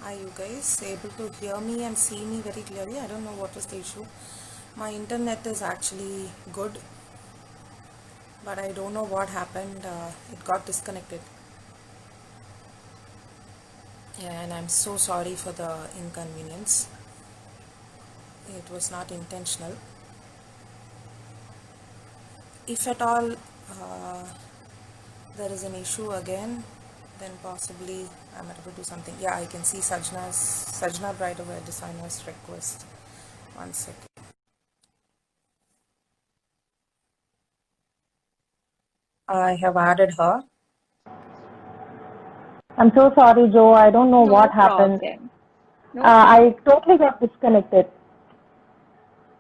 Are you guys able to hear me and see me very clearly? I don't know what is the issue. My internet is actually good, but I don't know what happened. It got disconnected. Yeah, and I'm so sorry for the inconvenience. It was not intentional. If at all there is an issue again, then possibly I'm able to do something. Yeah, I can see Sajna Brideware Designer's request. One second. I have added her. I'm so sorry, Joe. I don't know No what happened. problem. No problem. I totally got disconnected.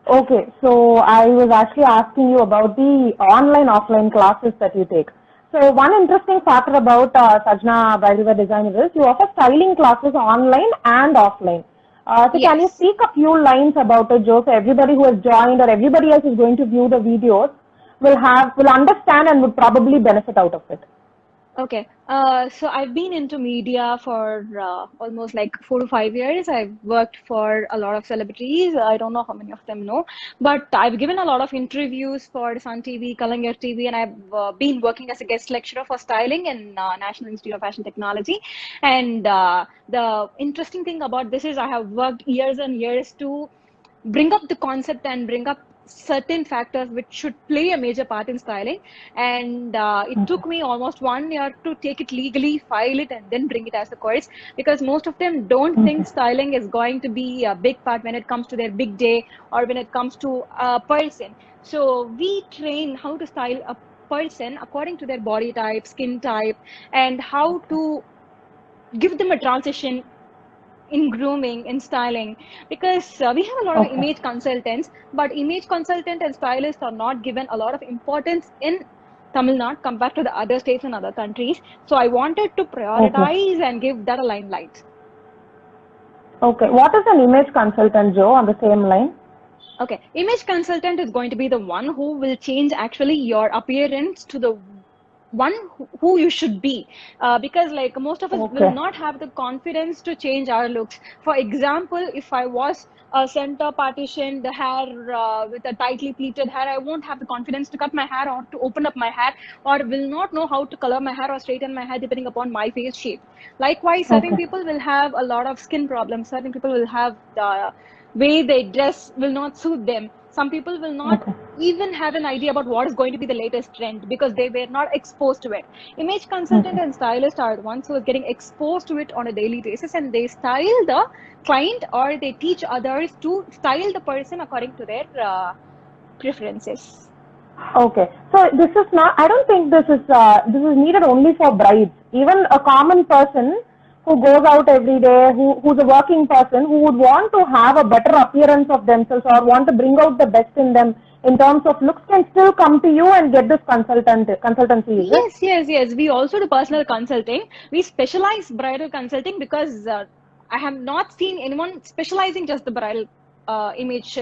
Okay, so I was actually asking you about the online offline classes that you take. So one interesting factor about Sajna Bridalwear Designer is you offer styling classes online and offline. So can you Yes. speak a few lines about it, Joe, so everybody who has joined or everybody else is going to view the videos will understand and would probably benefit out of it. Okay. So I've been into media for almost like 4 to 5 years. I've worked for a lot of celebrities. I don't know how many of them know, but I've given a lot of interviews for Sun TV, Kalangar TV, and I've been working as a guest lecturer for styling in National Institute of Fashion Technology. And the interesting thing about this is I have worked years and years to bring up the concept and bring up certain factors which should play a major part in styling. And it took me almost 1 year to take it legally, file it, and then bring it as a course, because most of them don't think styling is going to be a big part when it comes to their big day or when it comes to a person. So we train how to style a person according to their body type, skin type, and how to give them a transition in grooming, in styling, because we have a lot of Okay. image consultants, but image consultant and stylists are not given a lot of importance in Tamil Nadu compared to the other states and other countries. So I wanted to Okay. prioritize and give that a limelight. Okay. What is an image consultant, Joe, on the same line? Okay, image consultant is going to be the one who will change actually your appearance to the one who you should be, because like most of us will Okay. not have the confidence to change our looks. For example, if I was a center partition the hair with a tightly pleated hair, I won't have the confidence to cut my hair or to open up my hair, or will not know how to color my hair or straighten my hair depending upon my face shape. Likewise, certain Okay. people will have a lot of skin problems, certain people will have the way they dress will not suit them, some people will not Okay. even have an idea about what is going to be the latest trend because they were not exposed to it. Image consultant Okay. and stylist are the ones who are getting exposed to it on a daily basis, and they style the client or they teach others to style the person according to their preferences. Okay. So this is not. I don't think this is needed only for brides. Even a common person who goes out every day, who's a working person, who would want to have a better appearance of themselves or want to bring out the best in them in terms of looks, can still come to you and get this consultancy. Is it? Yes. We also do personal consulting. We specialize bridal consulting because I have not seen anyone specializing just the bridal image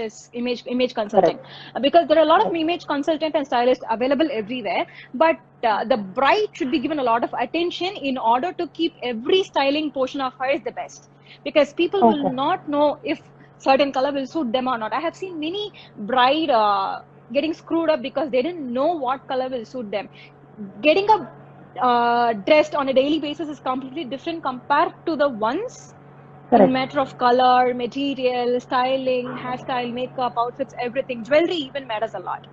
consulting. Correct. Because there are a lot of Correct. image consultant and stylist available everywhere, but the bride should be given a lot of attention in order to keep every styling portion of her is the best, because people will Okay. not know if certain color will suit them or not. I have seen many bride getting screwed up because they didn't know what color will suit them. Getting up dressed on a daily basis is completely different compared to the ones in Correct. matter of color, material, styling, hairstyle, makeup, outfits, everything. Jewelry even matters a lot.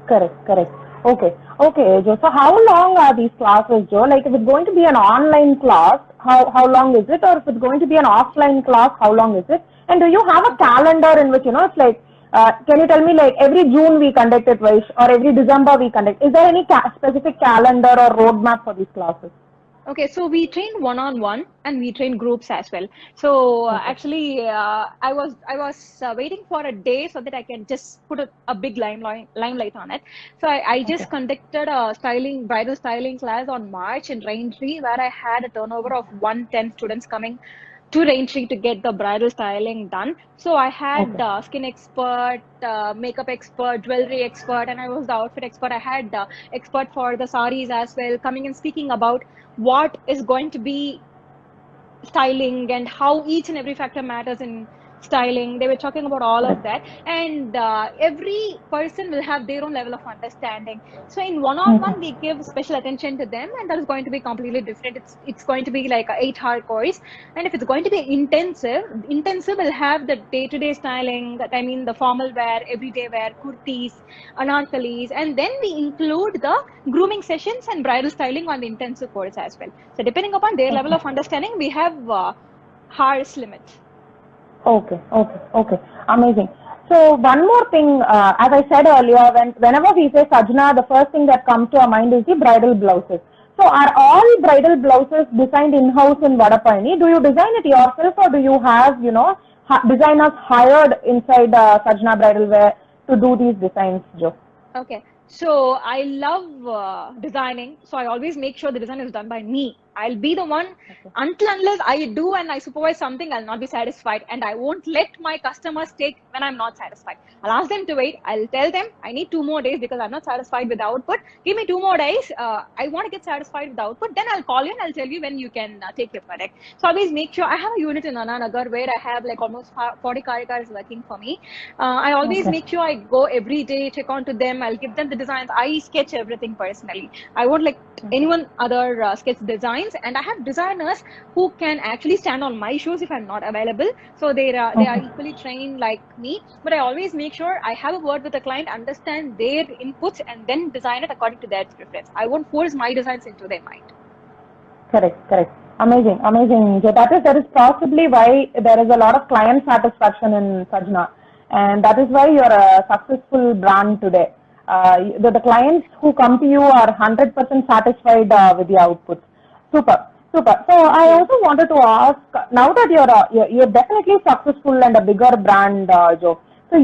Correct, correct. Okay, okay, Joe. So how long are these classes, Joe? Like if it's going to be an online class, how long is it? Or if it's going to be an offline class, how long is it? And do you have a Okay. calendar in which, it's like, can you tell me like every June we conduct it, Vaish, or every December we conduct? Is there any specific calendar or roadmap for these classes? Okay, so we train one-on-one and we train groups as well. So Okay, actually, I was waiting for a day so that I can just put a big limelight on it. So I okay, just conducted a bridal styling class on March in Raintree, where I had a turnover of 110 students coming to Raintree to get the bridal styling done. So I had okay, skin expert, makeup expert, jewelry expert, and I was the outfit expert. I had expert for the saris as well, coming and speaking about what is going to be styling and how each and every factor matters in styling. They were talking about all of that, and every person will have their own level of understanding. So in one-on-one, we give special attention to them, and that is going to be completely different. It's going to be like a 8-hour course, and if it's going to be intensive will have the day-to-day styling. That I mean, the formal wear, everyday wear, kurtis, anarkalis, and then we include the grooming sessions and bridal styling on the intensive course as well. So depending upon their level of understanding, we have hours limits. Okay. Amazing. So one more thing, as I said earlier, whenever we say Sajna, the first thing that comes to our mind is the bridal blouses. So are all bridal blouses designed in-house in Vadapalani? Do you design it yourself, or do you have, designers hired inside Sajna Bridal Wear to do these designs, Jo? Okay, so I love designing, so I always make sure the design is done by me. I'll be the one, unless I do and I supervise something, I'll not be satisfied, and I won't let my customers take when I'm not satisfied. I'll ask them to wait. I'll tell them I need 2 more days because I'm not satisfied with the output. Give me 2 more days. I want to get satisfied with the output. Then I'll call you and I'll tell you when you can take your product. So I always make sure I have a unit in Anna Nagar where I have like almost 40 karikars working for me. I always make sure I go every day, check on to them. I'll give them the designs. I sketch everything personally. I won't like anyone other sketch designs. And I have designers who can actually stand on my shoes if I'm not available. So they are equally trained like me. But I always make sure I have a word with the client, understand their inputs, and then design it according to their preference. I won't force my designs into their mind. Correct. Amazing. So that is possibly why there is a lot of client satisfaction in Sajna, and that is why you're a successful brand today. The clients who come to you are 100% satisfied with the outputs. Super. So I also wanted to ask, now that you're definitely successful and a bigger brand, Jo. So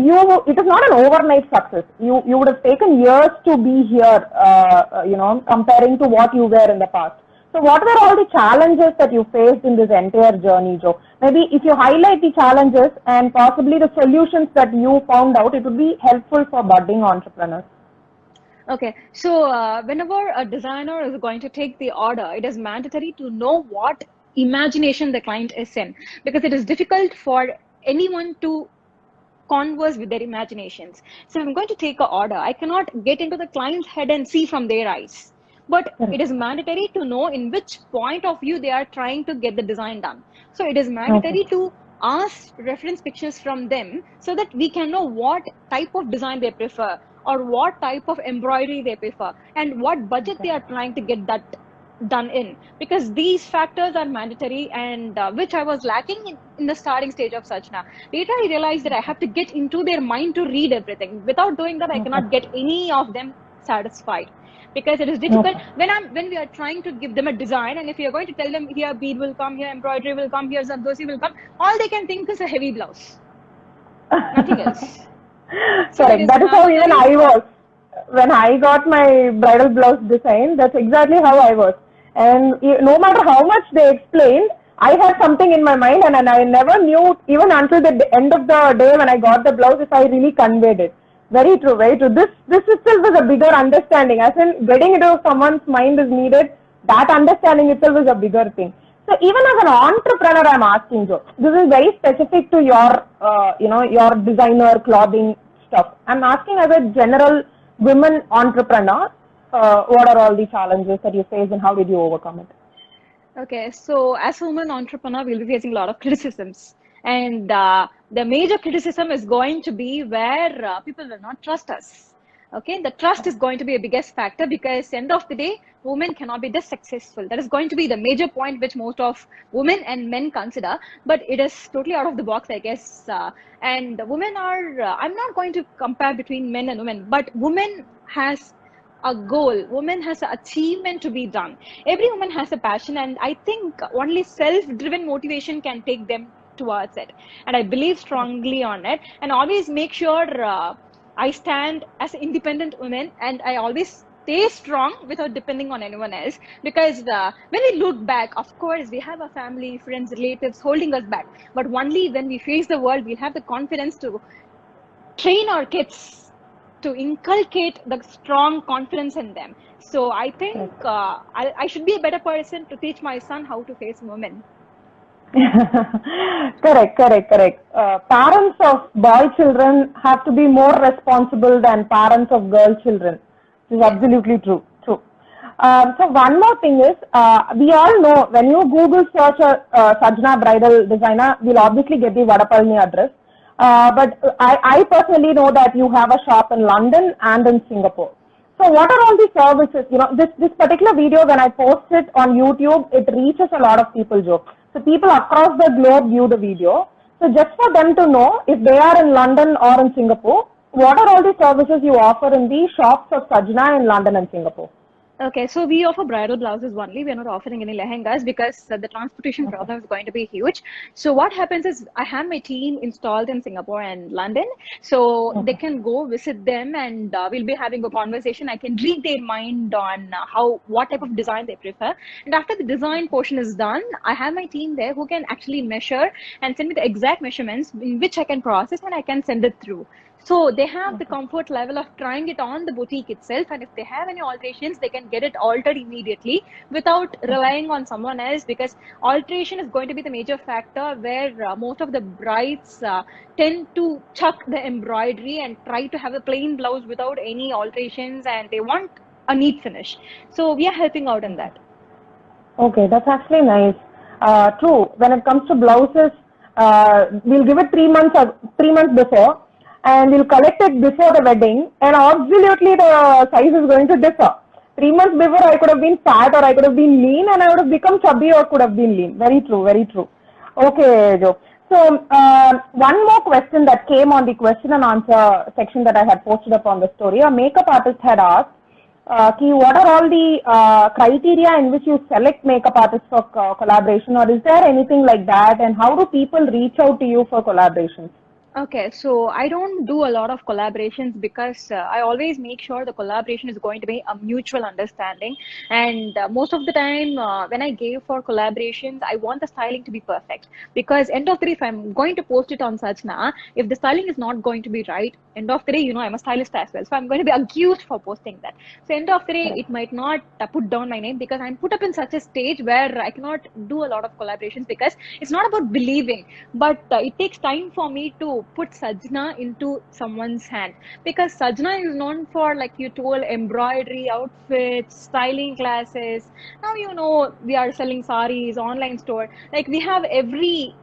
it is not an overnight success. You would have taken years to be here, comparing to what you were in the past. So what were all the challenges that you faced in this entire journey, Jo? Maybe if you highlight the challenges and possibly the solutions that you found out, it would be helpful for budding entrepreneurs. Okay, so whenever a designer is going to take the order, it is mandatory to know what imagination the client is in, because it is difficult for anyone to converse with their imaginations. So if I'm going to take an order, I cannot get into the client's head and see from their eyes. But it is mandatory to know in which point of view they are trying to get the design done. So it is mandatory to ask reference pictures from them so that we can know what type of design they prefer, or what type of embroidery they prefer, and what budget they are trying to get that done in, because these factors are mandatory, and which I was lacking in the starting stage of Sajna. Later I realized that I have to get into their mind to read everything. Without doing that, I cannot get any of them satisfied, because it is difficult when we are trying to give them a design, and if you are going to tell them here bead will come, here embroidery will come, here zardosi will come, all they can think is a heavy blouse, nothing else. Correct. That is how even I was. When I got my bridal blouse design, that's exactly how I was. And no matter how much they explained, I had something in my mind, and I never knew, even until the end of the day when I got the blouse, if I really conveyed it. Very true. This itself is a bigger understanding. As in, getting into someone's mind is needed. That understanding itself is a bigger thing. So even as an entrepreneur, I'm asking, Jo, this is very specific to your designer clothing stuff. I'm asking as a general women entrepreneur, what are all the challenges that you face and how did you overcome it? Okay, so as a woman entrepreneur, we'll be facing a lot of criticisms. And the major criticism is going to be where people will not trust us. Okay, the trust is going to be a biggest factor, because end of the day, women cannot be this successful. That is going to be the major point which most of women and men consider, but it is totally out of the box, I guess. And women are, I'm not going to compare between men and women, but women has a goal. Woman has an achievement to be done. Every woman has a passion, and I think only self-driven motivation can take them towards it. And I believe strongly on it, and always make sure I stand as an independent woman, and I always stay strong without depending on anyone else, because when we look back, of course, we have our family, friends, relatives holding us back, but only when we face the world, we'll have the confidence to train our kids, to inculcate the strong confidence in them. So I think I should be a better person to teach my son how to face women. Correct. Parents of boy children have to be more responsible than parents of girl children. This is Yes. absolutely true. True. So one more thing is, we all know when you Google search Sajna bridal designer, we'll obviously get the Vadapalni address. But I personally know that you have a shop in London and in Singapore. So what are all the services? You know, this particular video, when I post it on YouTube, it reaches a lot of people, Joe. So people across the globe view the video. So just for them to know, if they are in London or in Singapore, what are all the services you offer in the shops of Sajna in London and Singapore? Okay, so we offer bridal blouses only. We are not offering any lehengas because the transportation problem is going to be huge. So what happens is I have my team installed in Singapore and London, so they can go visit them, and we'll be having a conversation. I can read their mind on what type of design they prefer. And after the design portion is done, I have my team there who can actually measure and send me the exact measurements in which I can process and I can send it through. So they have the comfort level of trying it on the boutique itself, and if they have any alterations, they can get it altered immediately without relying on someone else, because alteration is going to be the major factor where most of the brides tend to chuck the embroidery and try to have a plain blouse without any alterations, and they want a neat finish. So we are helping out in that. Okay, that's actually nice. True. When it comes to blouses, we'll give it 3 months before, and we'll collect it before the wedding, and absolutely the size is going to differ. 3 months before, I could have been fat, or I could have been lean, and I would have become chubby, or could have been lean. Very true, very true. Okay, Joe. So one more question that came on the question and answer section that I had posted up on the story. A makeup artist had asked, what are all the criteria in which you select makeup artists for collaboration, or is there anything like that, and how do people reach out to you for collaborations? Okay, so I don't do a lot of collaborations because I always make sure the collaboration is going to be a mutual understanding. And most of the time, when I gave for collaborations, I want the styling to be perfect. Because end of the day, if I'm going to post it on Sajna, if the styling is not going to be right, end of the day, I'm a stylist as well. So I'm going to be accused for posting that. So end of the day, it might not put down my name because I'm put up in such a stage where I cannot do a lot of collaborations because it's not about believing, but it takes time for me to put Sajna into someone's hand, because Sajna is known for, like you told, embroidery, outfits, styling classes. Now we are selling saris, online store, like we have every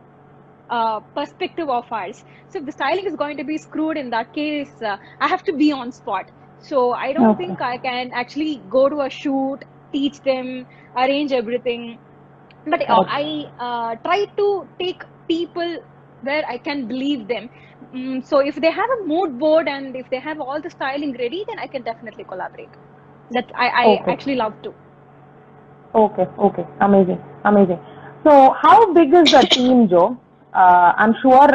perspective of ours. So if the styling is going to be screwed, in that case, I have to be on spot. So I don't think I can actually go to a shoot, teach them, arrange everything. But I try to take people where I can believe them. So if they have a mood board and if they have all the styling ready, then I can definitely collaborate. That I actually love to. Okay. Amazing. So how big is the team, Joe? I'm sure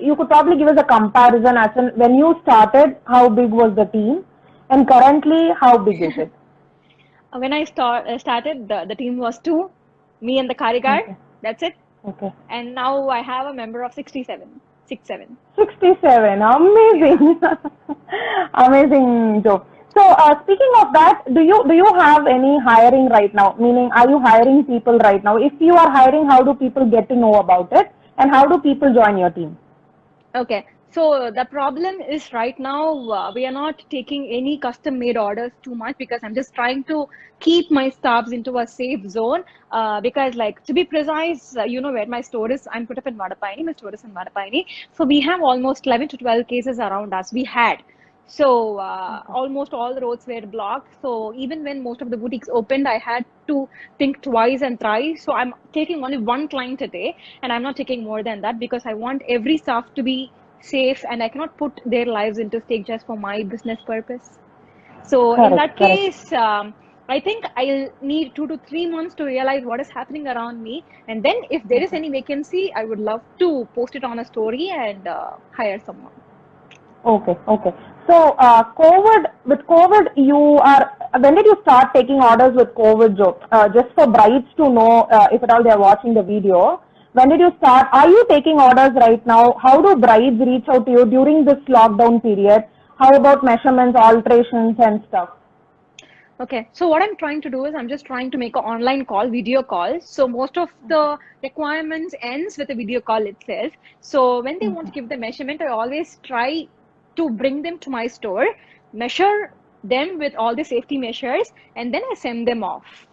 you could probably give us a comparison as in when you started, how big was the team? And currently, how big is it? When I started, the team was 2, me and the Karigar. Okay. That's it. Okay. And now I have a member of 67. 67. Amazing. Amazing, Joe. So speaking of that, do you have any hiring right now? Meaning, are you hiring people right now? If you are hiring, how do people get to know about it? And how do people join your team? Okay. So the problem is right now we are not taking any custom made orders too much because I'm just trying to keep my staffs into a safe zone because, like, to be precise, where my store is, I'm put up in Vadapalni, my store is in Vadapalni. So we have almost 11 to 12 cases around us. We had. So almost all the roads were blocked. So even when most of the boutiques opened, I had to think twice and thrice. So I'm taking only one client a day, and I'm not taking more than that because I want every staff to be safe, and I cannot put their lives into stake just for my business purpose. So in that case, I think I'll need 2 to 3 months to realize what is happening around me, and then if there is any vacancy, I would love to post it on a story and hire someone. Okay. So with COVID, when did you start taking orders with COVID, Joe? Just for brides to know, if at all they are watching the video, when did you start? Are you taking orders right now? How do brides reach out to you during this lockdown period? How about measurements, alterations and stuff? Okay, so what I'm trying to do is I'm just trying to make an online call, video call. So most of the requirements ends with a video call itself. So when they want to give the measurement, I always try to bring them to my store, measure them with all the safety measures, and then I send them off.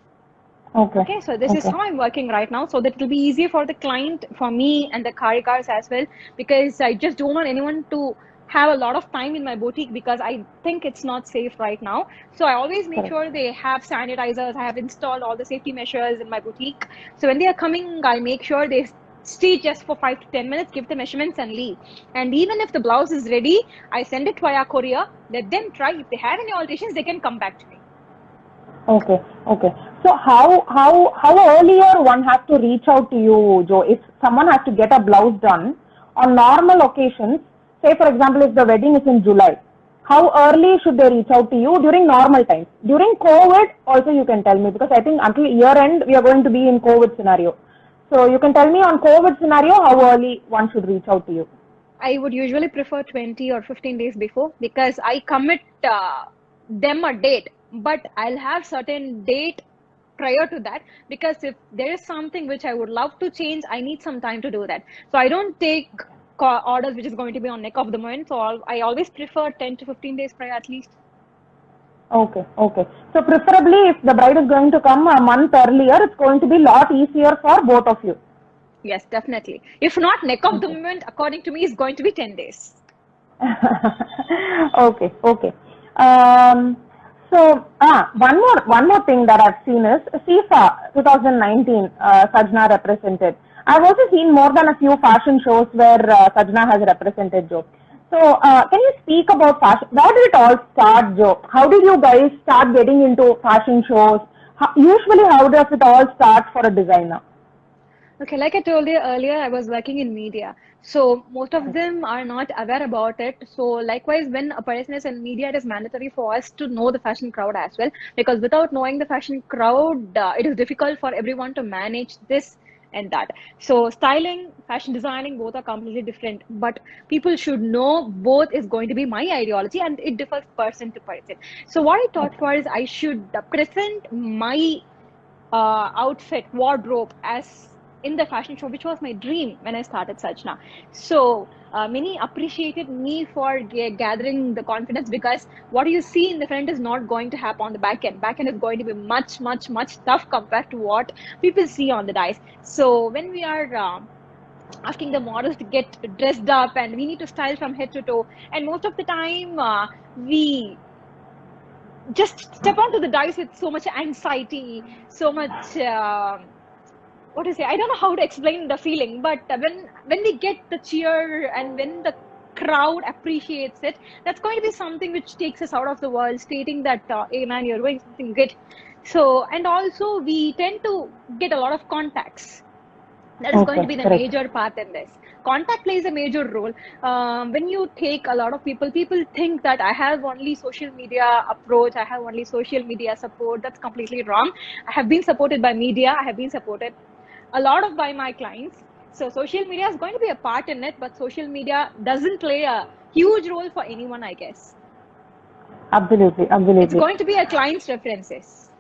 Okay. Okay, so this is Okay. how I'm working right now, so that it'll be easier for the client, for me, and the karigars as well, because I just don't want anyone to have a lot of time in my boutique because I think it's not safe right now. So I always make Correct. sure they have sanitizers. I have installed all the safety measures in my boutique. So when they are coming, I make sure they stay just for 5 to 10 minutes, give the measurements, and leave. And even if the blouse is ready, I send it via courier. Let them try. If they have any alterations, they can come back to me. Okay. Okay. So how earlier one has to reach out to you, Joe? If someone has to get a blouse done on normal occasions, say for example, if the wedding is in July, how early should they reach out to you during normal times? During COVID, also you can tell me, because I think until year end we are going to be in COVID scenario. So you can tell me on COVID scenario how early one should reach out to you. I would usually prefer 20 or 15 days before, because I commit them a date, but I'll have certain date prior to that, because if there is something which I would love to change, I need some time to do that. So I don't take orders which is going to be on neck of the moment. So I always prefer 10 to 15 days prior at least. Okay, okay. So preferably if the bride is going to come a month earlier, it's going to be a lot easier for both of you. Yes, definitely. If not neck of the moment, according to me, is going to be 10 days. Okay, okay. So, one more thing that I've seen is FIFA 2019, Sajna represented. I've also seen more than a few fashion shows where Sajna has represented, Joe. So, can you speak about fashion? Where did it all start, Joe? How did you guys start getting into fashion shows? Usually, how does it all start for a designer? Okay, like I told you earlier, I was working in media. So most of them are not aware about it. So likewise, when a person is in media, it is mandatory for us to know the fashion crowd as well. Because without knowing the fashion crowd, it is difficult for everyone to manage this and that. So styling, fashion designing, both are completely different. But people should know both is going to be my ideology, and it differs person to person. So what I thought was I should present my outfit, wardrobe as in the fashion show, which was my dream when I started Sajna. So many appreciated me for gathering the confidence, because what you see in the front is not going to happen on the back end. Back end is going to be much, much, much tough compared to what people see on the dice. So when we are asking the models to get dressed up, and we need to style from head to toe, and most of the time we just step onto the dice with so much anxiety, so much what to say, I don't know how to explain the feeling, but when we get the cheer and when the crowd appreciates it, that's going to be something which takes us out of the world, stating that hey man, you're doing something good. So, and also we tend to get a lot of contacts. That is going to Okay, be the correct. major part in this. Contact plays a major role. When you take a lot of people think that I have only social media approach, I have only social media support. That's completely wrong. I have been supported by media, I have been supported a lot of by my clients. So social media is going to be a part in it, but social media doesn't play a huge role for anyone, I guess. Absolutely, It's absolutely. going to be a client's references.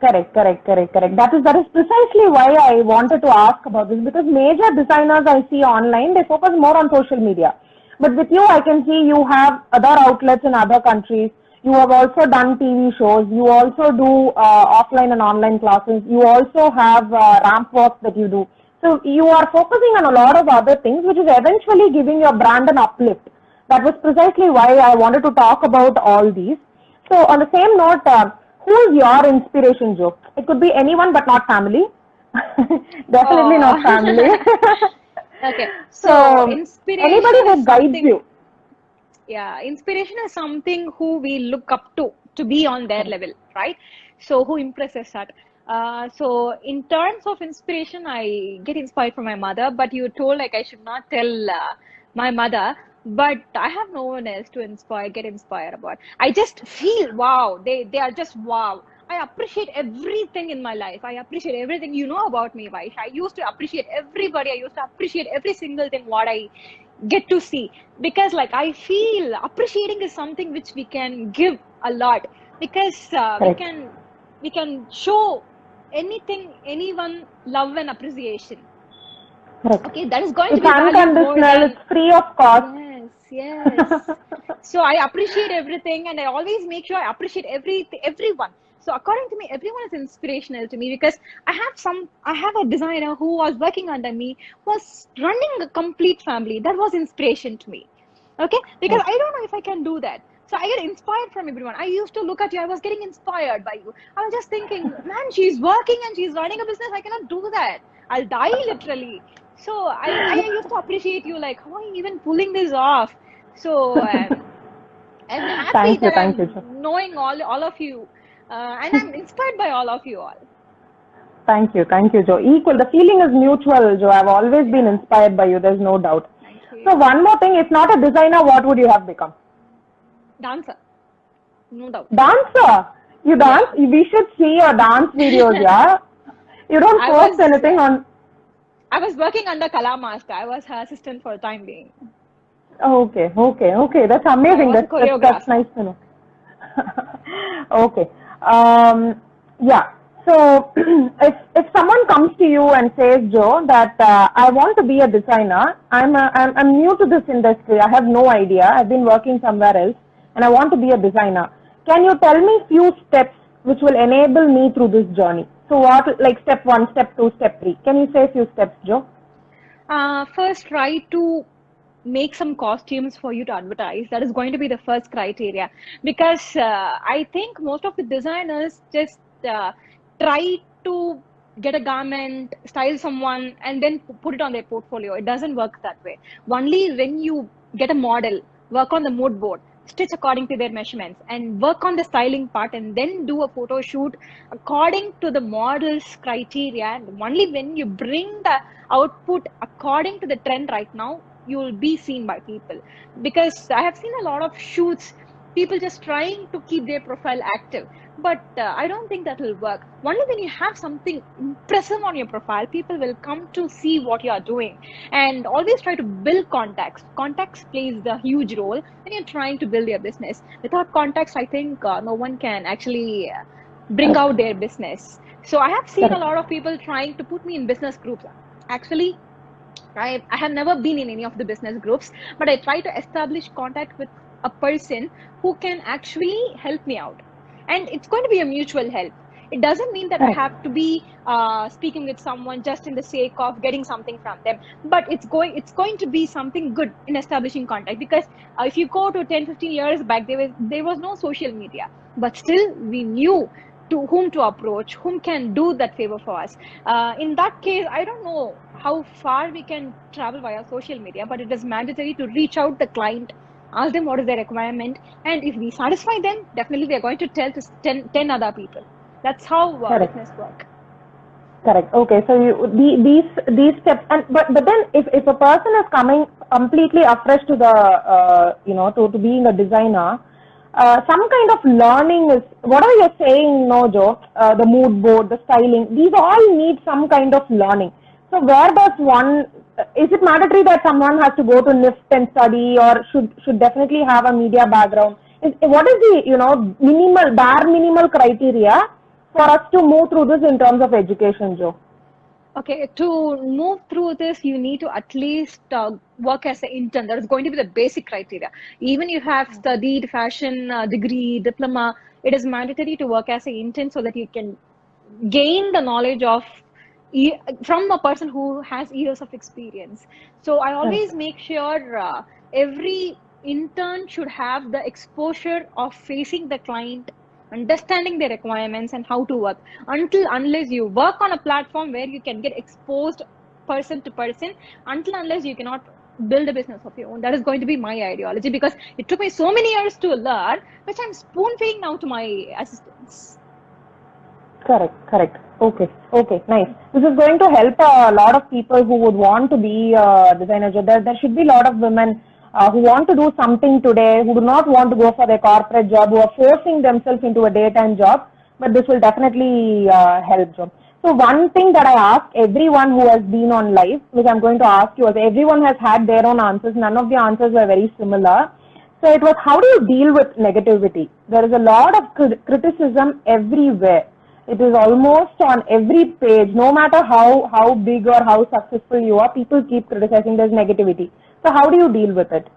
Correct, correct, correct, correct. That is precisely why I wanted to ask about this, because major designers I see online, they focus more on social media. But with you, I can see you have other outlets in other countries. You have also done TV shows. You also do offline and online classes. You also have ramp walks that you do. So you are focusing on a lot of other things, which is eventually giving your brand an uplift. That was precisely why I wanted to talk about all these. So on the same note, who is your inspiration, Joe? It could be anyone, but not family. Definitely not family. Oh. Okay, so So anybody inspiration is who guides something, you. yeah, inspiration is something who we look up to be on their level, right? So who impresses that? So in terms of inspiration, I get inspired from my mother, but you told like I should not tell my mother, but I have no one else to get inspired about. I just feel wow, they are just wow. I appreciate everything in my life. I appreciate everything you know about me, Vaish. I used to appreciate everybody. I used to appreciate every single thing what I get to see, because like I feel appreciating is something which we can give a lot. because Correct. we can show anything, anyone, love and appreciation. Correct. Okay, that is going to It's be valued more unconditional. than It's free of cost. yes. So I appreciate everything, and I always make sure I appreciate everyone. So according to me, everyone is inspirational to me because I have a designer who was working under me, was running a complete family. That was inspiration to me. Okay, because I don't know if I can do that. So I get inspired from everyone. I used to look at you, I was getting inspired by you. I was just thinking, man, she's working and she's running a business. I cannot do that. I'll die literally. So I used to appreciate you, like, how are you even pulling this off? So I'm happy that Thank you, Joe. I'm knowing all of you, and I'm inspired by all of you all. Thank you, Joe. Equal. The feeling is mutual, Joe. I've always been inspired by you. There's no doubt. Thank So you. one more thing, if not a designer, what would you have become? Dancer, no doubt. Dancer. You dance? We should see your dance videos, yeah? You don't I post was anything on... I was working under Kala Master. I was her assistant for the time being. Okay. That's I amazing. was a That's choreographer. nice to know. Okay. Yeah. So if someone comes to you and says, Joe, that I want to be a designer, I'm new to this industry. I have no idea. I've been working somewhere else, and I want to be a designer. Can you tell me few steps which will enable me through this journey? So what, like step 1, step 2, step 3? Can you say a few steps, Joe? First, try to make some costumes for you to advertise. That is going to be the first criteria, because I think most of the designers just try to get a garment, style someone, and then put it on their portfolio. It doesn't work that way. Only when you get a model, work on the mood board, stitch according to their measurements, and work on the styling part, and then do a photo shoot according to the model's criteria. And only when you bring the output according to the trend right now, you will be seen by people. Because I have seen a lot of shoots, people just trying to keep their profile active, but I don't think that will work. Only when you have something impressive on your profile, people will come to see what you are doing. And always try to build contacts plays the huge role when you're trying to build your business. Without contacts, I think no one can actually bring out their business. So I have seen a lot of people trying to put me in business groups. Actually, I have never been in any of the business groups, but I try to establish contact with a person who can actually help me out. And it's going to be a mutual help. It doesn't mean that I have to be speaking with someone just in the sake of getting something from them, but it's going to be something good in establishing contact. Because if you go to 10-15 years back, there was no social media, but still we knew to whom to approach, whom can do that favor for us. In that case, I don't know how far we can travel via social media, but it is mandatory to reach out the client, ask them what is their requirement, and if we satisfy them, definitely they're going to tell to 10 other people. That's how business work. Correct. Okay. So these steps, and but then if a person is coming completely afresh to the to being a designer, some kind of learning is whatever you're saying, no, Joe. The mood board, the styling, these all need some kind of learning. So where does one? Is it mandatory that someone has to go to NIFT and study, or should definitely have a media background? What is the bare minimal criteria for us to move through this in terms of education, Joe? Okay, to move through this, you need to at least work as an intern. That is going to be the basic criteria. Even if you have studied fashion degree, diploma, it is mandatory to work as an intern so that you can gain the knowledge of from a person who has years of experience. So I always make sure every intern should have the exposure of facing the client, understanding their requirements and how to work. Unless you work on a platform where you can get exposed person to person, unless you cannot build a business of your own. That is going to be my ideology, because it took me so many years to learn, which I'm spoon feeding now to my assistants. Correct. Okay, nice. This is going to help a lot of people who would want to be a designer. There should be a lot of women who want to do something today, who do not want to go for their corporate job, who are forcing themselves into a daytime job, but this will definitely help them. So one thing that I ask everyone who has been on live, which I'm going to ask you, is everyone has had their own answers. None of the answers were very similar. So it was, how do you deal with negativity? There is a lot of criticism everywhere. It is almost on every page. No matter how big or how successful you are, people keep criticizing. There's negativity. So how do you deal with it?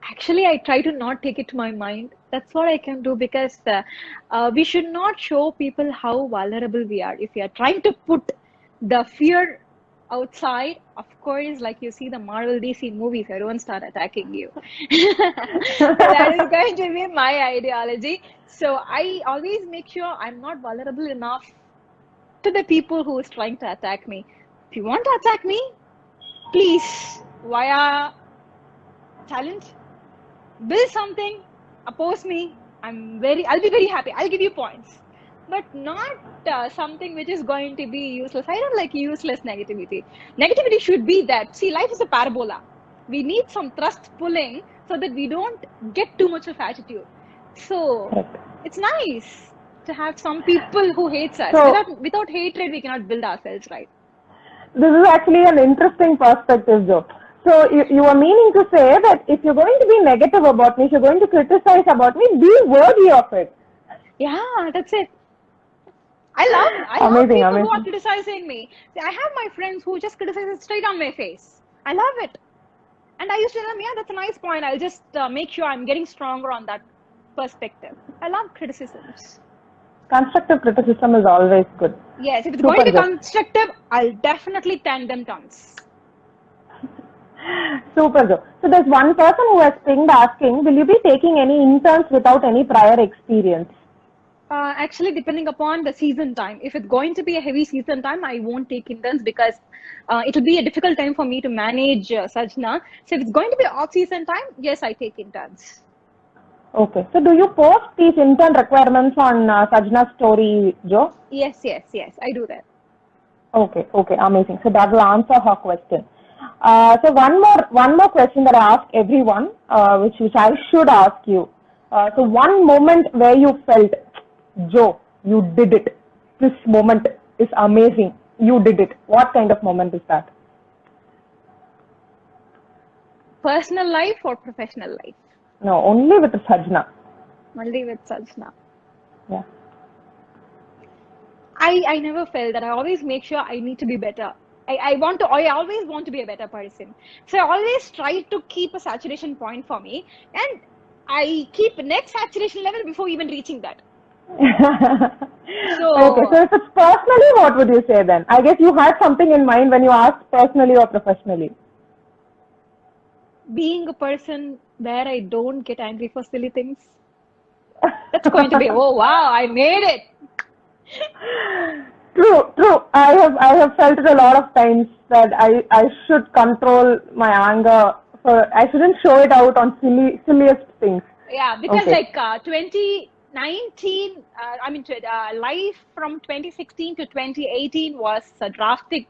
Actually, I try to not take it to my mind. That's what I can do because we should not show people how vulnerable we are. If we are trying to put the fear outside, of course, like you see the Marvel DC movies, everyone start attacking you. So that is going to be my ideology. So I always make sure I'm not vulnerable enough to the people who is trying to attack me. If you want to attack me, please, via challenge, build something, oppose me. I'll be very happy. I'll give you points, but not something which is going to be useless. I don't like useless negativity. Negativity should be that. See, life is a parabola. We need some thrust pulling so that we don't get too much of attitude. So Correct. it's nice to have some people who hates us. So Without hatred, we cannot build ourselves, right? this is actually an interesting perspective, Joe. So you are meaning to say that if you're going to be negative about me, if you're going to criticize about me, be worthy of it. Yeah, that's it. I love Amazing, people who are amazing. criticizing me. See, I have my friends who just criticize it straight on my face. I love it. And I used to tell them, yeah, that's a nice point. I'll just make sure I'm getting stronger on that perspective. I love criticisms. Constructive criticism is always good. Yes, if it's going to Super, be Joe. constructive, I'll definitely thank them tons. Super, Joe. So there's one person who has pinged asking, will you be taking any interns without any prior experience? Actually, depending upon the season time. If it's going to be a heavy season time, I won't take interns because it'll be a difficult time for me to manage Sajna. So if it's going to be off-season time, yes, I take interns. Okay. So do you post these intern requirements on Sajna's story, Joe? Yes, I do that. Okay, amazing. So that will answer her question. So one more question that I ask everyone, which I should ask you. So one moment where you felt, Joe, you did it. This moment is amazing. You did it. What kind of moment is that? Personal life or professional life? No, only with Sajna. Only with Sajna. Yeah. I never felt that. I always make sure I need to be better. I always want to be a better person. So I always try to keep a saturation point for me, and I keep next saturation level before even reaching that. Okay, so if it's personally, what would you say then? I guess you had something in mind when you asked personally or professionally. Being a person where I don't get angry for silly things. That's going to be, oh wow, I made it. True. I have felt it a lot of times that I should control my anger. I shouldn't show it out on silliest things. Yeah, because Okay. 2019, life from 2016 to 2018 was a drastic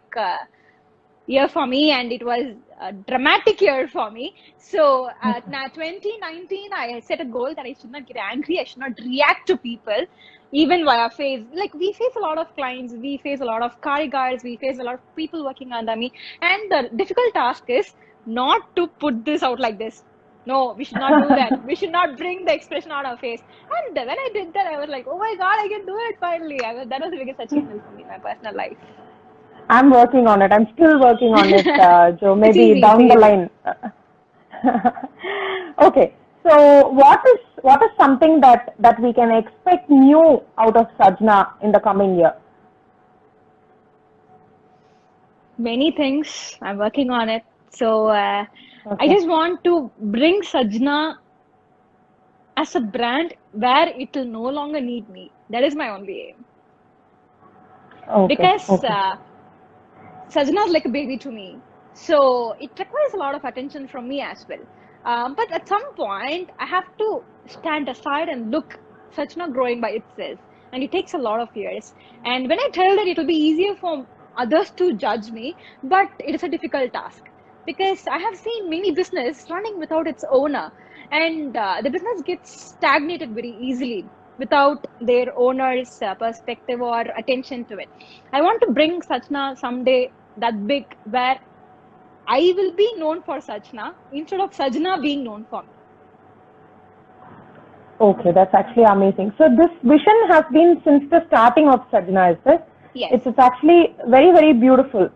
year for me, and it was a dramatic year for me. So now 2019, I set a goal that I should not get angry, I should not react to people, even via face. Like, we face a lot of clients, we face a lot of karigars, we face a lot of people working under me, and the difficult task is not to put this out like this. No, we should not do that. We should not bring the expression on our face. And when I did that, I was like, oh my God, I can do it finally. That was the biggest achievement for me in my personal life. I'm working on it. I'm still working on it, Joe. Maybe easy, down the easy. line. Okay. So what is something that we can expect new out of Sajna in the coming year? Many things. I'm working on it. So I Okay. just want to bring Sajna as a brand where it will no longer need me. That is my only aim. Okay. Because Okay. Sajna is like a baby to me. So it requires a lot of attention from me as well. But at some point, I have to stand aside and look Sajna growing by itself. And it takes a lot of years. And when I tell that it will be easier for others to judge me, but it is a difficult task. Because I have seen many business running without its owner. And the business gets stagnated very easily without their owner's perspective or attention to it. I want to bring Sajna someday that big where I will be known for Sajna instead of Sajna being known for me. Okay, that's actually amazing. So this vision has been since the starting of Sajna, is it? Yes. It's actually very, very beautiful.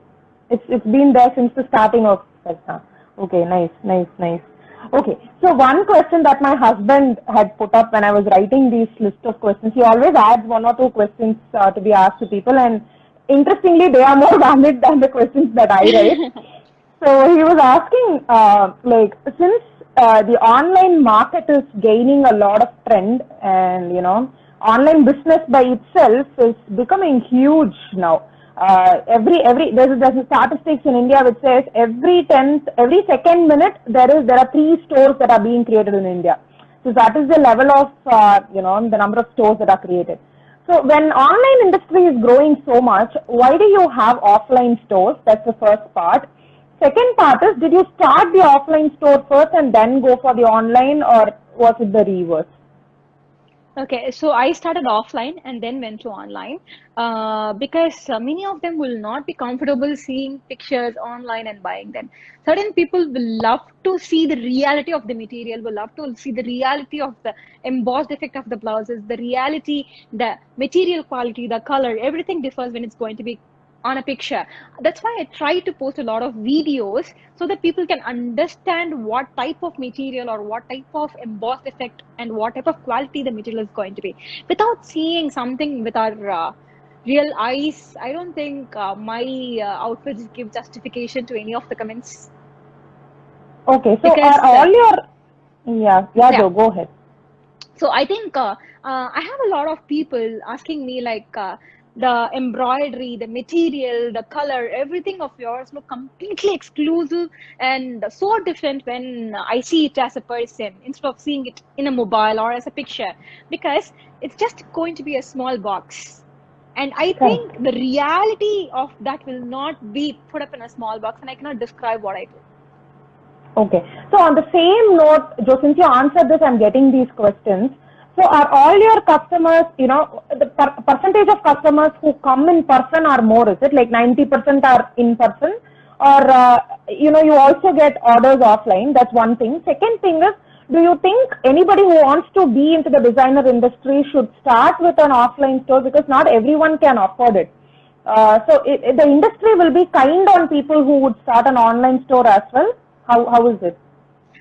It's been there since the starting of Sajna. Okay, nice. Okay, so one question that my husband had put up when I was writing this list of questions, he always adds one or two questions to be asked to people, and interestingly, they are more valid than the questions that I write. So he was asking, since the online market is gaining a lot of trend, and online business by itself is becoming huge now. There's a statistics in India which says every second minute there are 3 stores that are being created in India. So that is the level of the number of stores that are created. So when online industry is growing so much, why do you have offline stores? That's the first part. Second part is, did you start the offline store first and then go for the online, or was it the reverse? Okay, so I started offline and then went to online because many of them will not be comfortable seeing pictures online and buying them. Certain people will love to see the reality of the material, will love to see the reality of the embossed effect of the blouses, the reality, the material quality, the color, everything differs when it's going to be on a picture. That's why I try to post a lot of videos so that people can understand what type of material or what type of embossed effect and what type of quality the material is going to be. Without seeing something with our real eyes, I don't think my outfits give justification to any of the comments. Okay, so Because are all your yeah, yeah. Joe, go ahead. So I think I have a lot of people asking me like the embroidery, the material, the color, everything of yours look completely exclusive and so different when I see it as a person instead of seeing it in a mobile or as a picture, because it's just going to be a small box. And I think Correct. the reality of that will not be put up in a small box, and I cannot describe what I do. Okay. So on the same note, Joe, since you answered this, I'm getting these questions. So are all your customers, the percentage of customers who come in person are more? Is it like 90% are in person? Or, you also get orders offline? That's one thing. Second thing is, do you think anybody who wants to be into the designer industry should start with an offline store, because not everyone can afford it? The industry will be kind on people who would start an online store as well. How is it?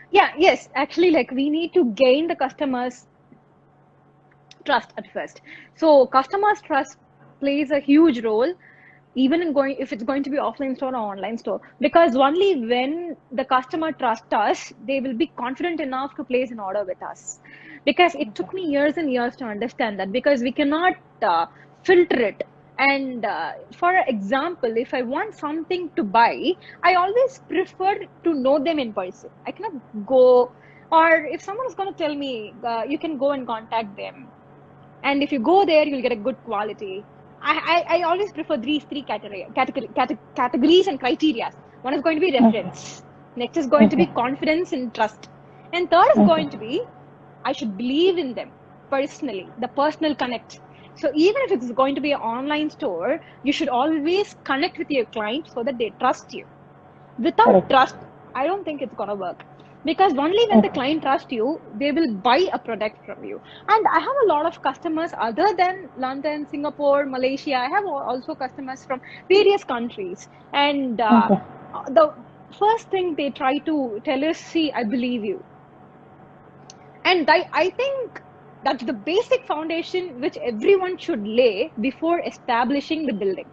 Yeah, yes, actually, like we need to gain the customers' trust at first. So customers' trust plays a huge role, even in going if it's going to be offline store or online store. Because only when the customer trusts us, they will be confident enough to place an order with us. Because it took me years and years to understand that, because we cannot filter it. And for example, if I want something to buy, I always prefer to know them in person. I cannot go, or if someone is going to tell me, you can go and contact them, and if you go there you'll get a good quality. I always prefer these three categories and criteria. One is going to be Okay. reference, next is going to be Okay. confidence and trust, and third is Okay. going to be I should believe in them personally, the personal connect. So even if it's going to be an online store, you should always connect with your client so that they trust you. Without Correct. trust, I don't think it's gonna work. Because only when the Okay. client trusts you, they will buy a product from you. And I have a lot of customers other than London, Singapore, Malaysia. I have also customers from various countries. And Okay. the first thing they try to tell us, see, I believe you. And I think that's the basic foundation which everyone should lay before establishing the building.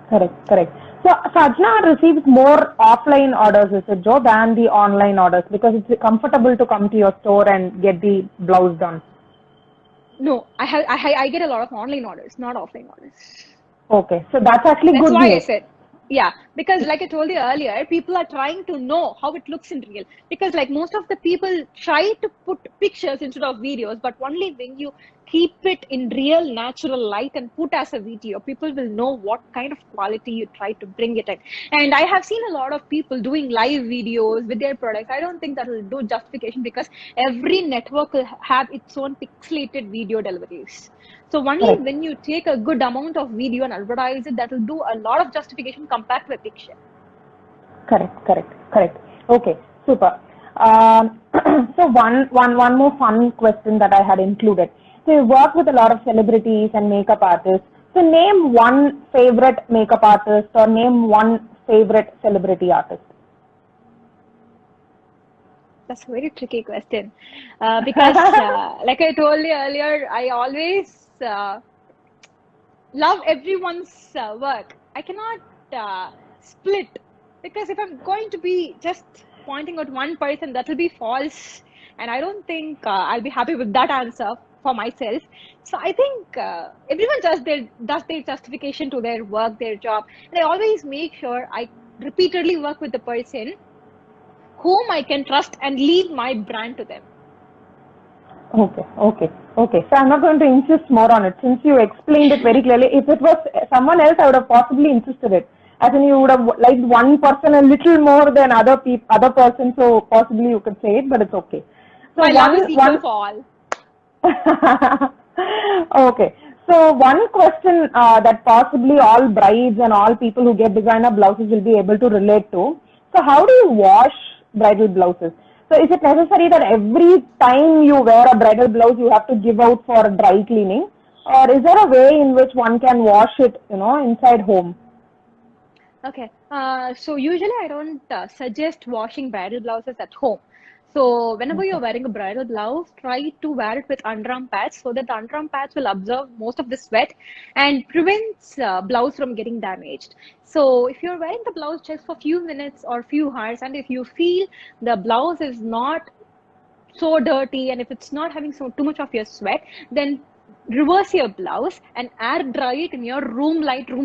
Correct. Correct. So Sajna receives more offline orders, is it, Joe, than the online orders, because it's comfortable to come to your store and get the blouse done. No, I get a lot of online orders, not offline orders. Okay. So that's actually That's good why I news. said, yeah, because like I told you earlier, people are trying to know how it looks in real. Because like most of the people try to put pictures instead of videos, but only when you keep it in real natural light and put as a video, people will know what kind of quality you try to bring it in. And I have seen a lot of people doing live videos with their products. I don't think that will do justification, because every network will have its own pixelated video deliveries. So only Correct. when you take a good amount of video and advertise it, that will do a lot of justification compared to a picture. Correct. Okay, super. So one more fun question that I had included. So you work with a lot of celebrities and makeup artists. So name one favorite makeup artist or name one favorite celebrity artist. That's a very tricky question. Because, like I told you earlier, I always love everyone's work. I cannot split, because if I'm going to be just pointing out one person, that will be false, and I don't think I'll be happy with that answer for myself. So I think everyone does their justification to their work, their job, and I always make sure I repeatedly work with the person whom I can trust and leave my brand to them. Okay. So I'm not going to insist more on it since you explained it very clearly. If it was someone else, I would have possibly insisted it. As in, you would have liked one person a little more than other person, so possibly you could say it, but it's okay. So My love is equal for all. Okay. So one question that possibly all brides and all people who get designer blouses will be able to relate to. So how do you wash bridal blouses? So is it necessary that every time you wear a bridal blouse you have to give out for dry cleaning, or is there a way in which one can wash it, inside home? Okay. So usually I don't suggest washing bridal blouses at home. So whenever you're wearing a bridal blouse, try to wear it with underarm pads, so that the underarm pads will absorb most of the sweat and prevents blouse from getting damaged. So if you're wearing the blouse just for few minutes or few hours, and if you feel the blouse is not so dirty, and if it's not having too much of your sweat, then reverse your blouse and air dry it in your room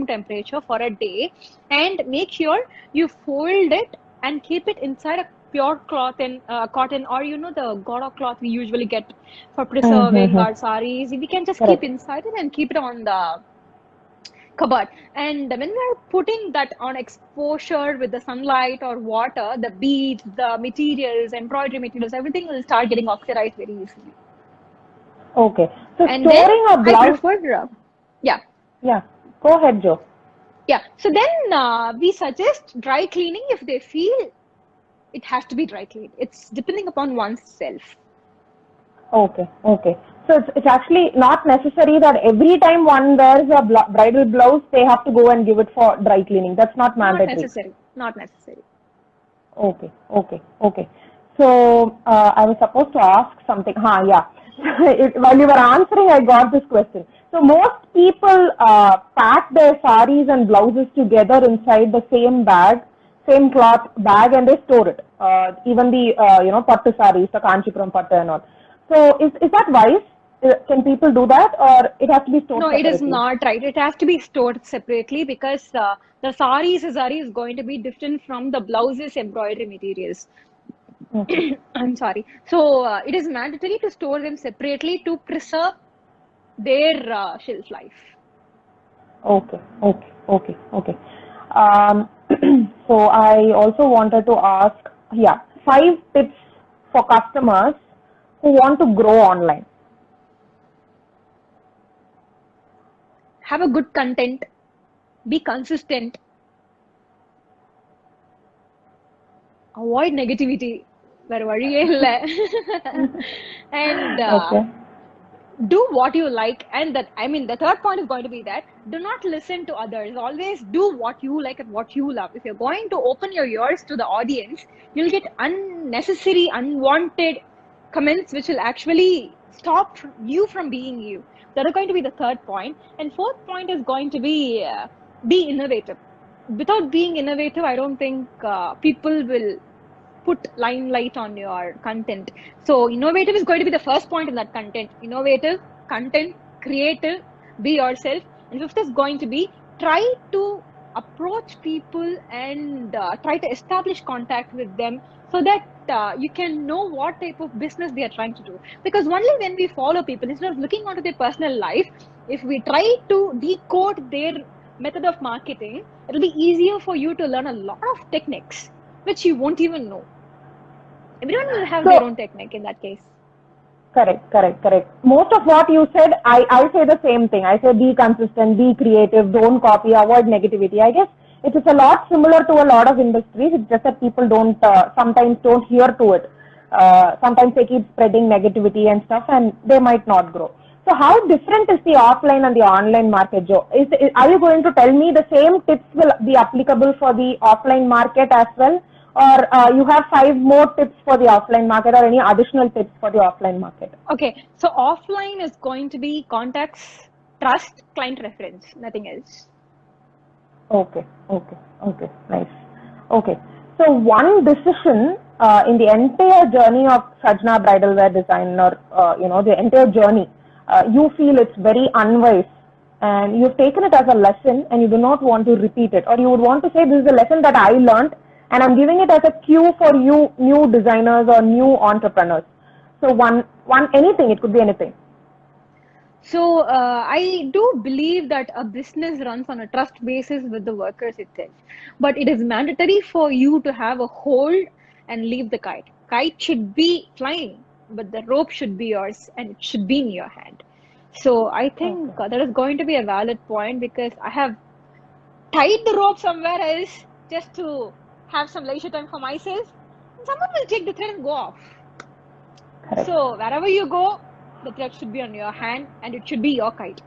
temperature for a day, and make sure you fold it and keep it inside a pure cloth and cotton, or the Goda cloth we usually get for preserving our saris. We can just keep inside it and keep it on the cupboard. And when we are putting that on exposure with the sunlight or water, the beads, the materials, embroidery materials, everything will start getting oxidized very easily. Okay. So And storing then a blouse. I prefer, yeah. Go ahead, Jo. Yeah. So then we suggest dry cleaning if they feel it has to be dry cleaned. It's depending upon oneself. Okay. So it's actually not necessary that every time one wears a bridal blouse, they have to go and give it for dry cleaning. That's not mandatory. Not necessary. Okay. So I was supposed to ask something. While you were answering, I got this question. So most people pack their saris and blouses together inside the same bag, same cloth bag, and they store it. Even the pattu saris, the Kanchipuram pattu and all. So is that wise? Can people do that, or it has to be stored separately? No, it is not right. It has to be stored separately, because the sari is going to be different from the blouses embroidery materials. Okay. I'm sorry. So it is mandatory to store them separately to preserve their shelf life. Okay. So I also wanted to ask, 5 tips for customers who want to grow online. Have a good content. Be consistent. Avoid negativity. And do what you like. And the third point is going to be that do not listen to others. Always do what you like and what you love. If you're going to open your ears to the audience, you'll get unnecessary, unwanted comments which will actually stop you from being you. That is going to be the third point. And fourth point is going to be innovative. Without being innovative, I don't think people will put limelight on your content. So innovative is going to be the first point in that content. Innovative, content, creative, be yourself. And fifth is going to be try to approach people and try to establish contact with them, so that you can know what type of business they are trying to do. Because only when we follow people, instead of looking onto their personal life, if we try to decode their method of marketing, it'll be easier for you to learn a lot of techniques which you won't even know. Everyone will have their own technique in that case. Correct. Most of what you said, I say the same thing. I say be consistent, be creative, don't copy, avoid negativity. I guess It's a lot similar to a lot of industries. It's just that people don't sometimes don't hear to it. Sometimes they keep spreading negativity and stuff, and they might not grow. So how different is the offline and the online market, Joe? Are you going to tell me the same tips will be applicable for the offline market as well? Or you have 5 more tips for the offline market or any additional tips for the offline market? Okay, so offline is going to be contacts, trust, client reference, nothing else. Okay, nice. Okay, so one decision in the entire journey of Sajna Bridal Wear Design, or the entire journey, you feel it's very unwise, and you've taken it as a lesson and you do not want to repeat it, or you would want to say, this is a lesson that I learned and I'm giving it as a cue for you new designers or new entrepreneurs. So one anything, it could be anything. So I do believe that a business runs on a trust basis with the workers itself, but it is mandatory for you to have a hold and leave the kite. Kite should be flying, but the rope should be yours and it should be in your hand. So I think that is going to be a valid point, because I have tied the rope somewhere else just to have some leisure time for myself. Someone will take the thread and go off. Correct. So wherever you go, the thread should be on your hand and it should be your kite.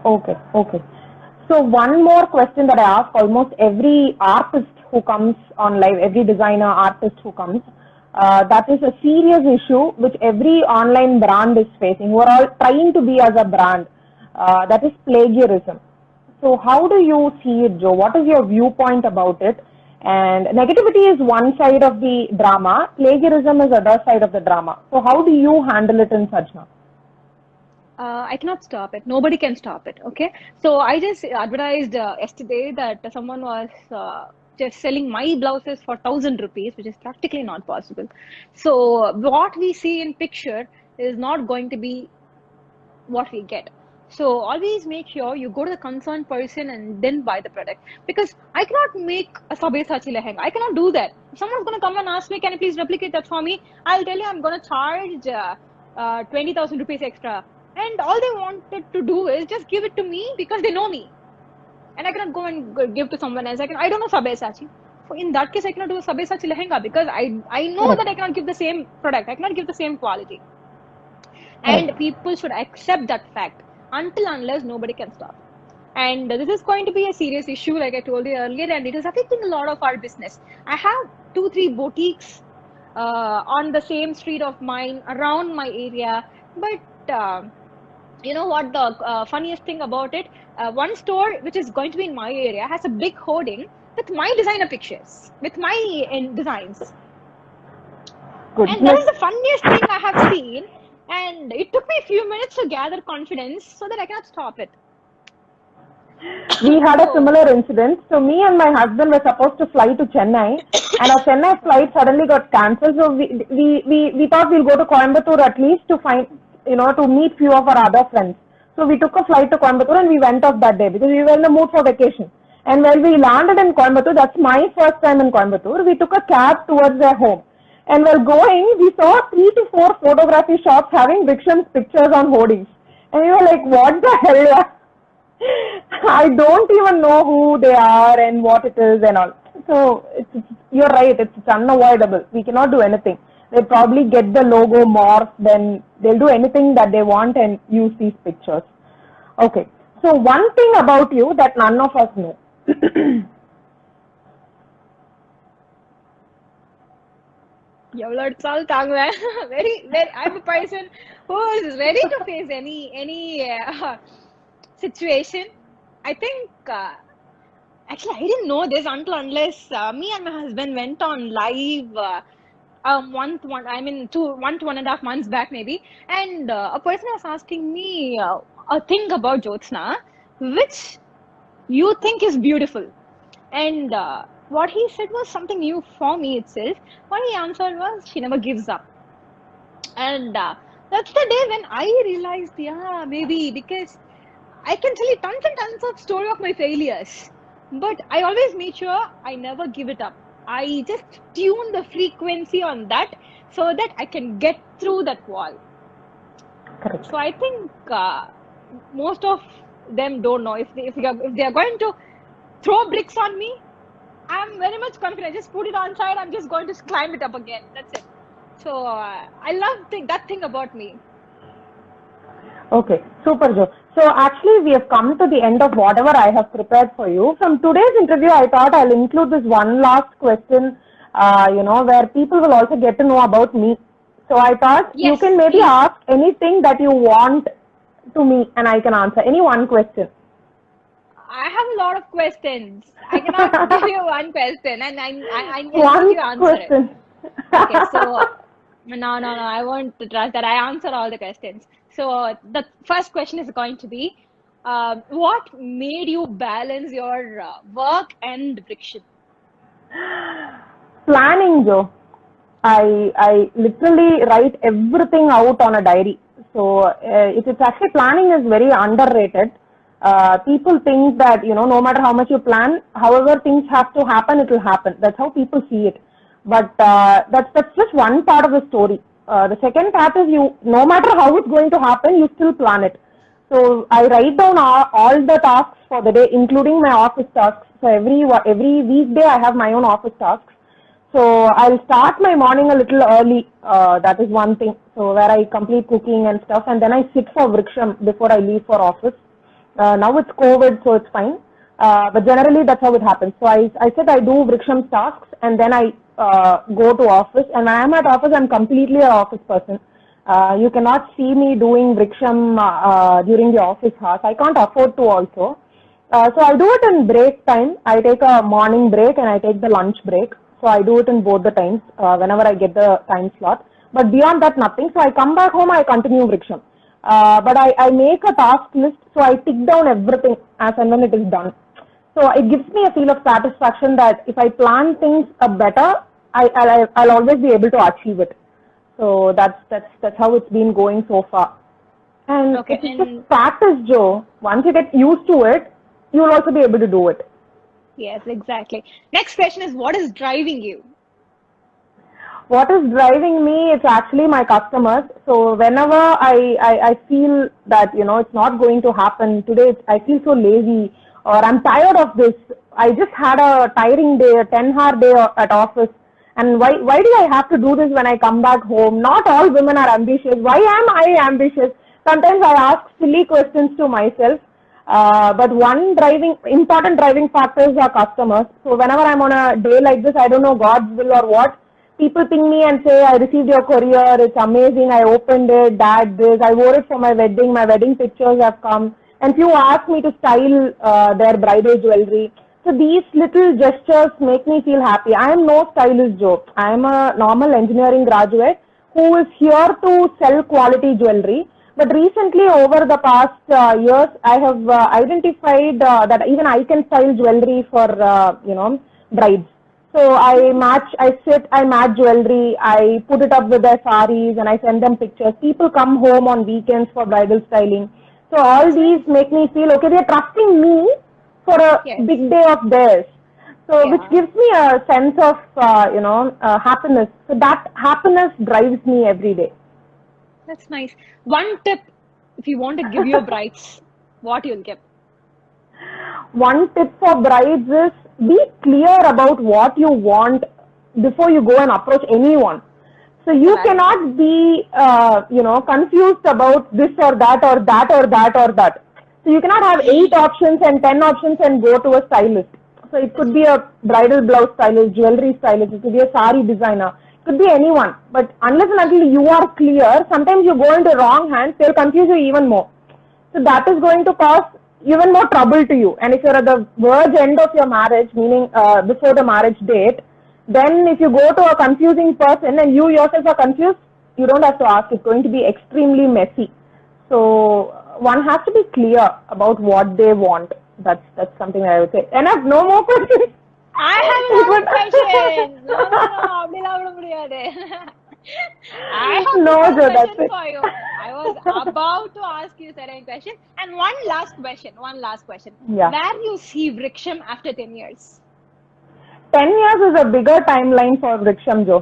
Okay. So one more question that I ask almost every artist who comes on live, every designer, artist who comes, that is a serious issue which every online brand is facing, who are all trying to be as a brand, that is plagiarism. So how do you see it, Joe? What is your viewpoint about it? And negativity is one side of the drama, plagiarism is the other side of the drama. So how do you handle it in Sajna? I cannot stop it. Nobody can stop it. Okay. So I just advertised yesterday that someone was just selling my blouses for 1,000 rupees, which is practically not possible. So what we see in picture is not going to be what we get. So always make sure you go to the concerned person and then buy the product, because I cannot make a Sabyasachi lehenga. I cannot do that. If someone's going to come and ask me, can you please replicate that for me? I'll tell you, I'm going to charge 20,000 rupees extra. And all they wanted to do is just give it to me because they know me. And I cannot go and give to someone else. I don't know Sabyasachi. So in that case, I cannot do a Sabyasachi lehenga, because I know that I cannot give the same product. I cannot give the same quality. And people should accept that fact. Until unless nobody can stop. And this is going to be a serious issue, like I told you earlier, and it is affecting a lot of our business. I have 2-3 boutiques on the same street of mine, around my area. But you know what the funniest thing about it? One store which is going to be in my area has a big hoarding with my designer pictures, with my designs. Goodness. And that is the funniest thing I have seen. And it took me a few minutes to gather confidence so that I cannot stop it. We had a similar incident. So me and my husband were supposed to fly to Chennai, and our Chennai flight suddenly got cancelled. So we thought we'll go to Coimbatore at least to find, to meet few of our other friends. So we took a flight to Coimbatore and we went off that day because we were in the mood for vacation. And when we landed in Coimbatore, that's my first time in Coimbatore, we took a cab towards their home. And while going, we saw 3 to 4 photography shops having Viksham's pictures on hoardings. And we were like, what the hell? I don't even know who they are and what it is and all. So you're right, it's unavoidable. We cannot do anything. They'll probably get the logo morphed, then they'll do anything that they want and use these pictures. Okay, so one thing about you that none of us know. I'm a person who is ready to face any situation. I think actually I didn't know this unless me and my husband went on live 1 to 1.5 months back maybe, and a person was asking me a thing about Jyotsna which you think is beautiful, and what he said was something new for me itself. What he answered was, she never gives up. And that's the day when I realized, yeah, maybe, because I can tell you tons and tons of story of my failures, but I always make sure I never give it up. I just tune the frequency on that so that I can get through that wall. Correct. So I think most of them don't know if they are going to throw bricks on me, I'm very much confident. Just put it on side. I'm just going to climb it up again. That's it. So I love that thing about me. Okay, super, Joe. So actually, we have come to the end of whatever I have prepared for you. From today's interview, I thought I'll include this one last question, where people will also get to know about me. So I thought you Yes, can maybe please. ask anything that you want to me and I can answer. Any one question. I have a lot of questions. I cannot give you one question, and I need One you to answer it. question. Okay, so no, I won't trust that. I answer all the questions. So the first question is going to be, what made you balance your work and Vrikshan? Planning, Joe. I literally write everything out on a diary. So it's actually planning is very underrated. People think that no matter how much you plan, however things have to happen, it will happen. That's how people see it. But that's just one part of the story. The second part is no matter how it's going to happen, you still plan it. So I write down all the tasks for the day, including my office tasks. So every weekday I have my own office tasks. So I'll start my morning a little early. That is one thing. So where I complete cooking and stuff, and then I sit for Vriksham before I leave for office. Now it's COVID, so it's fine. But generally that's how it happens. So I said I do Vriksham's tasks, and then I go to office. And when I'm at office, I'm completely an office person. You cannot see me doing Vriksham during the office hours. I can't afford to also. So I do it in break time. I take a morning break and I take the lunch break. So I do it in both the times whenever I get the time slot. But beyond that, nothing. So I come back home, I continue Vriksham. But I make a task list, so I tick down everything as and when it is done. So it gives me a feel of satisfaction that if I plan things better, I'll always be able to achieve it. So that's how it's been going so far. And Okay, it's just practice, Joe. Once you get used to it, you'll also be able to do it. yes, exactly. Next question is, what is driving you? What is driving me? It's actually my customers. So whenever I feel that it's not going to happen today, I feel so lazy or I'm tired of this. I just had a tiring day, a 10-hour day at office. And why do I have to do this when I come back home? Not all women are ambitious. Why am I ambitious? Sometimes I ask silly questions to myself. But one important driving factors are customers. So whenever I'm on a day like this, I don't know God's will or what, people ping me and say, I received your courier, it's amazing, I opened it, dad this, I wore it for my wedding pictures have come. And few ask me to style their bridal jewelry. So these little gestures make me feel happy. I am no stylist, Joe. I am a normal engineering graduate who is here to sell quality jewelry. But recently, over the past years, I have identified that even I can style jewelry for, brides. So I match jewelry, I put it up with their saris and I send them pictures. People come home on weekends for bridal styling. So all these make me feel, okay, they're trusting me for a Yes. big day of theirs. So Yeah. which gives me a sense of, happiness. So that happiness drives me every day. That's nice. One tip, if you want to give your brides, what you'll give? One tip for brides is be clear about what you want before you go and approach anyone. So you Right. cannot be, confused about this or that or that or that or that. So you cannot have 8 options and 10 options and go to a stylist. So it could be a bridal blouse stylist, jewelry stylist, it could be a sari designer, it could be anyone. But unless and until you are clear, sometimes you go into wrong hands, they'll confuse you even more. So that is going to cause even more trouble to you. And if you're at the verge end of your marriage, meaning before the marriage date, then if you go to a confusing person and you yourself are confused, you don't have to ask. It's going to be extremely messy. So one has to be clear about what they want. That's something I would say. Enough, no more questions. I have another question. No, அப்படிலாம் விட முடியாது. I have No, one Joe, that's question it. for you. I was about to ask you certain question. And one last question. Yeah. Where you see Vriksham after 10 years? 10 years is a bigger timeline for Vriksham, Joe.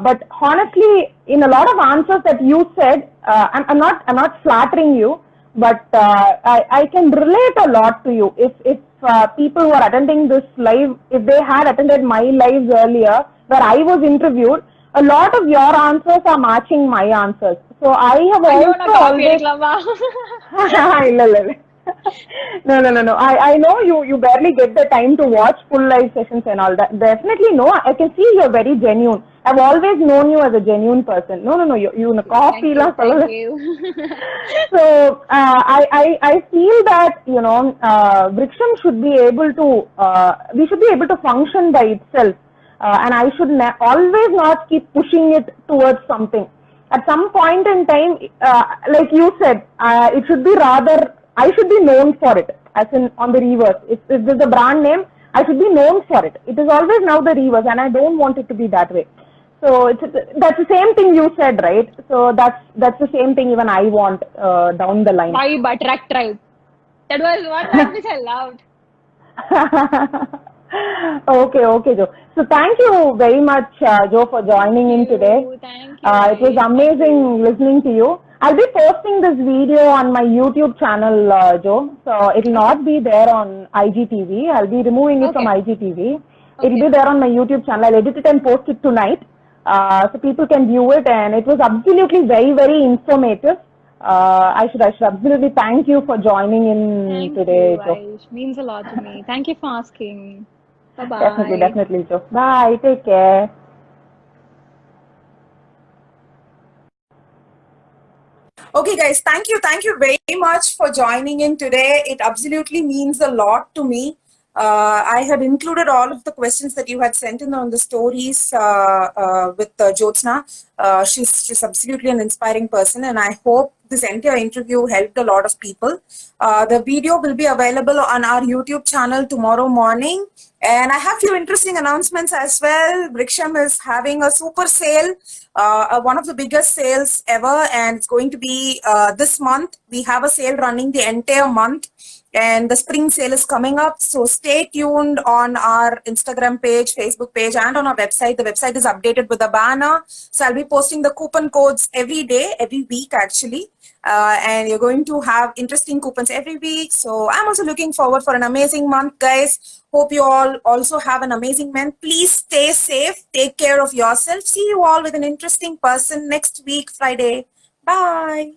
But honestly, in a lot of answers that you said, I'm not flattering you, but I can relate a lot to you. If people who are attending this live, if they had attended my lives earlier, where I was interviewed, a lot of your answers are matching my answers. So I have ಅಯ್ಯೋ also ನಾ copy always. ಇಲ್ಲ ಇಲ್ಲ ಇಲ್ಲ. No. I know you barely get the time to watch full live sessions and all that. Definitely no. I can see you're very genuine. I've always known you as a genuine person. No. You coffee la. Thank you. So I feel that Vriksham should be able to we should be able to function by itself, and I should always not keep pushing it towards something. At some point in time, like you said, it should be rather. I should be known for it, as in on the reverse. If there's a brand name, I should be known for it. It is always now the reverse, and I don't want it to be that way. So that's the same thing you said, right? So that's the same thing even I want down the line. Vibe, attract, tribe. That was one word which I loved. Okay, Joe. So thank you very much, Joe, for joining in today. Thank you. It was amazing listening to you. I'll be posting this video on my YouTube channel, Joe. So it will not be there on IGTV. I'll be removing it from IGTV. It will be there on my YouTube channel. I'll edit it and post it tonight, so people can view it. And it was absolutely very, very informative. I should absolutely thank you for joining in today, Joe. It means a lot to me. Thank you for asking. Bye-bye. Definitely, Joe. Bye. Take care. Okay, guys, thank you very much for joining in today. It absolutely means a lot to me. I had included all of the questions that you had sent in on the stories with Jyotsna. She's absolutely an inspiring person, and I hope this entire interview helped a lot of people. The video will be available on our YouTube channel tomorrow morning. And I have few interesting announcements as well. Vriksham is having a super sale, one of the biggest sales ever, and it's going to be this month. We have a sale running the entire month, and the spring sale is coming up. So stay tuned on our Instagram page, Facebook page, and on our website. The website is updated with a banner. So I'll be posting the coupon codes every day, every week actually. And you're going to have interesting coupons every week. So I'm also looking forward for an amazing month, guys. Hope you all also have an amazing month. Please stay safe. Take care of yourself. See you all with an interesting person next week, Friday. Bye.